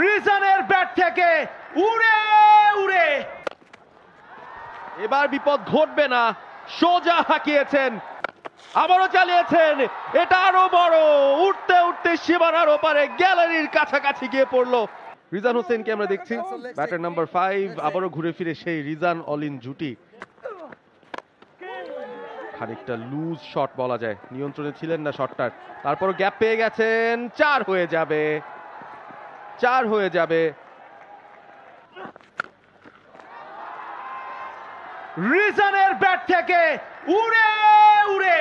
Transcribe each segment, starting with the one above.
রিজনের bat থেকে উড়ে উড়ে এবার বিপদ ঘটবে না, সোজা হাঁকিয়েছেন, আবারও চালিয়েছেন, এটা আরো বড়, উঠতে উঠতে সীমানার ওপারে গ্যালারির কাছাকাছি গিয়ে পড়লো। রিজান হোসেনকে আমরা দেখছি, ব্যাটার নাম্বার 5, আবারও ঘুরে ফিরে সেই রিজান অলিন জুটি। খানিকটা লুজ শট বলা যায়, নিয়ন্ত্রণে ছিলেন না শটটার, তারপরও গ্যাপ পেয়ে গেছেন, 4 হয়ে যাবে, 4 হয়ে যাবে। রিজনের ব্যাট থেকে উড়ে উড়ে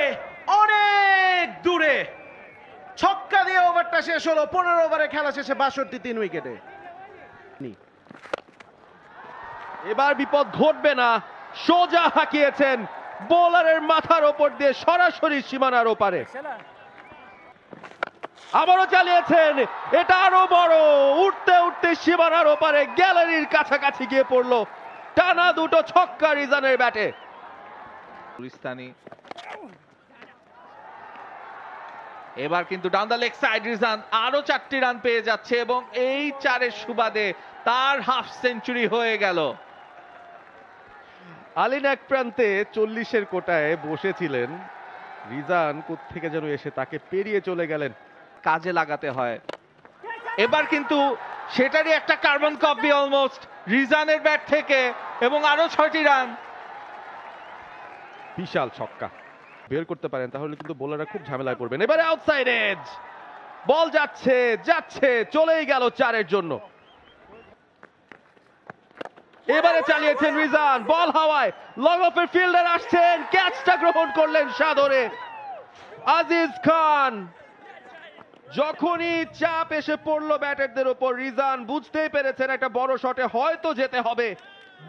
অনেক দূরে ছক্কা দিয়ে ওভারটা শেষ হলো। 15 ওভারে খেলা শেষে 62 3 উইকেটে। এবার বিপদ ঘটবে না, সোজা হাঁকিয়েছেন, বোলারের মাথার ওপর দিয়ে সরাসরি সীমানার ওপারে। আবারও চালিয়েছেন, এটা আরো বড়, উঠতে উঠতে সীমানার ওপারে গ্যালারির কাছাকাছি গিয়ে পড়লো। টানা দুটো ছক্কা রিজানের ব্যাটে। এবার কিন্তু down the leg side Rizan আরো 4টি রান পেয়ে যাচ্ছে এবং এই 4-এর সুবাদে তার হাফ সেঞ্চুরি হয়ে গেল। আলিন এক প্রান্তে 40-এর কোটায় বসেছিলেন, রিজান কোত্থেকে যেন এসে তাকে পেরিয়ে চলে গেলেন। কাজে লাগাতে হয়। এবার কিন্তু সেটারই একটা কার্বন কপি অলমোস্ট রিজানের ব্যাট থেকে এবং আরো 6টি রান। বিশাল ছক্কা, বের করতে পারেন তাহলে কিন্তু বোলাররা খুব ঝামেলায় পড়বেন। এবারে আউটসাইড এজ, বল যাচ্ছে যাচ্ছে, চলেই গেল 4-এর জন্য। এবারে চালিয়েছেন রিজান, বল হাওয়ায়, লং অফের ফিল্ডার আসছেন, ক্যাচটা গ্রহণ করলেন সাদরে আজিজ খান। যখনই চাপ এসে পড়লো ব্যাটারদের উপর, রিজান বুঝতেই পেরেছেন একটা বড় শটে হয়তো যেতে হবে,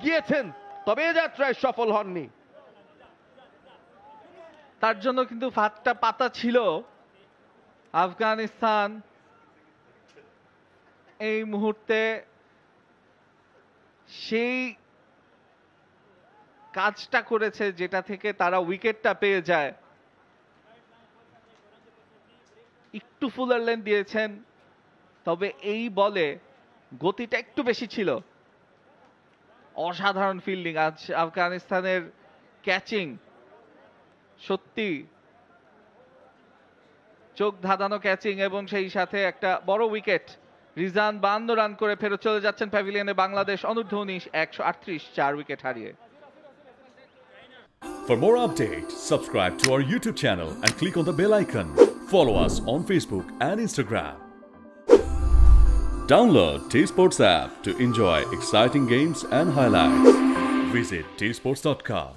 গিয়েছেন, তবে এ যাত্রায় সফল হননি। তার জন্য কিন্তু ফাঁদটা পাতা ছিল। আফগানিস্তান এই মুহূর্তে সেই কাজটা করেছে যেটা থেকে তারা উইকেটটা পেয়ে যায়। একটু ফুলার লেন দিয়েছেন, তবে এই বলে গতিটা একটু বেশি ছিল। অসাধারণ ফিল্ডিং আজ আফগানিস্তানের, ক্যাচিং সত্যি চোখ ধাঁধানো ক্যাচিং এবং সেই সাথে একটা বড় উইকেট। রিজান 52 রান করে ফেরত চলে যাচ্ছেন প্যাভিলিয়নে। বাংলাদেশ অনূর্ধ্ব 19 138 4 উইকেট হারিয়ে। For more updates, subscribe to our YouTube channel and click on the bell icon. Follow us on Facebook and Instagram. Download T-Sports app to enjoy exciting games and highlights. Visit tsports.com.